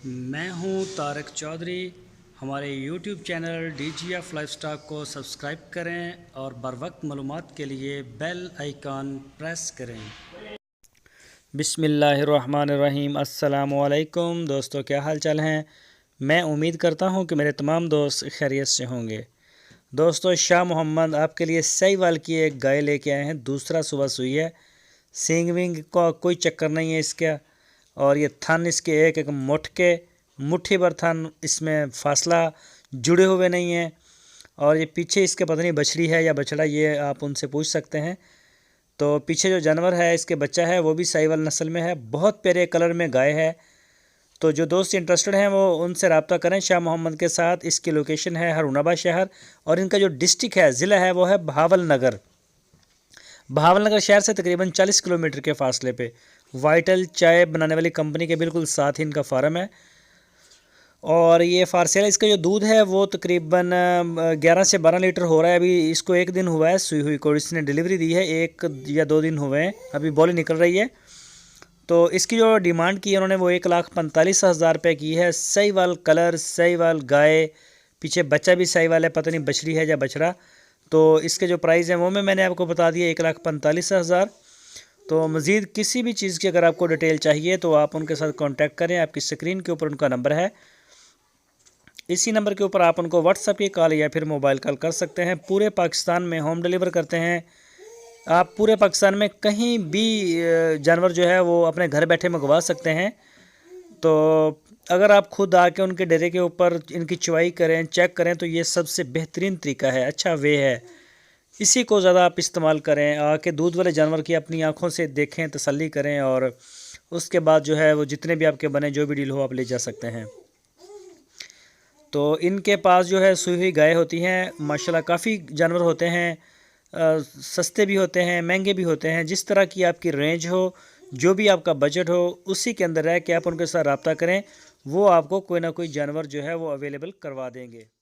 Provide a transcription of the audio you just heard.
میں ہوں طارق چودھری۔ ہمارے YouTube channel D G F Life Stock کو سبسکرائب کریں اور بر وقت معلومات کے لیے بیل آئیکن پریس کریں۔ بسم اللہ الرحمن الرحیم۔ السلام علیکم دوستو، کیا حال چال ہیں؟ میں امید کرتا ہوں کہ میرے تمام دوست خیریت سے ہوں گے۔ دوستو، شاہ محمد آپ کے لیے سہیوال کی ایک گائے لے کے آئے ہیں۔ دوسرا صبح سوئی ہے، سینگ وینگ کا کوئی چکر نہیں ہے اس کا، اور یہ تھن اس کے ایک مٹھی بھر تھن، اس میں فاصلہ جڑے ہوئے نہیں ہیں، اور یہ پیچھے اس کے پتہ نہیں بچڑی ہے یا بچڑا، یہ آپ ان سے پوچھ سکتے ہیں۔ تو پیچھے جو جانور ہے اس کے بچہ ہے وہ بھی سہیوال نسل میں ہے، بہت پیارے کلر میں گائے ہے۔ تو جو دوست انٹرسٹڈ ہیں وہ ان سے رابطہ کریں شاہ محمد کے ساتھ۔ اس کی لوکیشن ہے ہرون آباد شہر، اور ان کا جو ڈسٹرکٹ ہے، ضلع ہے، وہ ہے بہاول نگر شہر سے تقریباً 40 کلومیٹر کے فاصلے پہ۔ وائٹل چائے بنانے والی کمپنی کے بالکل ساتھ ہی ان کا فارم ہے، اور یہ فارسیل اس کا جو دودھ ہے وہ تقریباً 11 سے 12 لیٹر ہو رہا ہے۔ ابھی اس کو 1 دن ہوا ہے سوئی ہوئی کو، اس نے ڈیلیوری دی ہے 1 یا 2 دن ہوئے ہیں، ابھی بولی نکل رہی ہے۔ تو اس کی جو ڈیمانڈ کی ہے انہوں نے وہ 1,45,000 روپے کی ہے۔ سہیوال کلر، سہیوال گائے، پیچھے بچہ بھی سہیوال ہے، پتہ نہیں بچڑی ہے یا بچڑا۔ تو اس کے جو پرائز ہیں وہ میں نے آپ کو بتا دیا، 1,45,000۔ تو مزید کسی بھی چیز کی اگر آپ کو ڈیٹیل چاہیے تو آپ ان کے ساتھ کانٹیکٹ کریں۔ آپ کی سکرین کے اوپر ان کا نمبر ہے، اسی نمبر کے اوپر آپ ان کو واٹس ایپ کی کال یا پھر موبائل کال کر سکتے ہیں۔ پورے پاکستان میں ہوم ڈیلیور کرتے ہیں۔ آپ پورے پاکستان میں کہیں بھی جانور جو ہے وہ اپنے گھر بیٹھے منگوا سکتے ہیں۔ تو اگر آپ خود آ کے ان کے ڈیرے کے اوپر ان کی چوائی کریں، چیک کریں، تو یہ سب سے بہترین طریقہ ہے، اچھا وے ہے، اسی کو زیادہ آپ استعمال کریں۔ آ کے دودھ والے جانور کی اپنی آنکھوں سے دیکھیں، تسلی کریں، اور اس کے بعد جو ہے وہ جتنے بھی آپ کے بنے، جو بھی ڈیل ہو، آپ لے جا سکتے ہیں۔ تو ان کے پاس جو ہے سوئی ہوئی گائے ہوتی ہیں، ماشاءاللہ کافی جانور ہوتے ہیں، سستے بھی ہوتے ہیں، مہنگے بھی ہوتے ہیں، جس طرح کی آپ کی رینج ہو، جو بھی آپ کا بجٹ ہو، اسی کے اندر ہے کہ آپ ان کے ساتھ رابطہ کریں، وہ آپ کو کوئی نہ کوئی جانور جو ہے وہ اویلیبل کروا دیں گے۔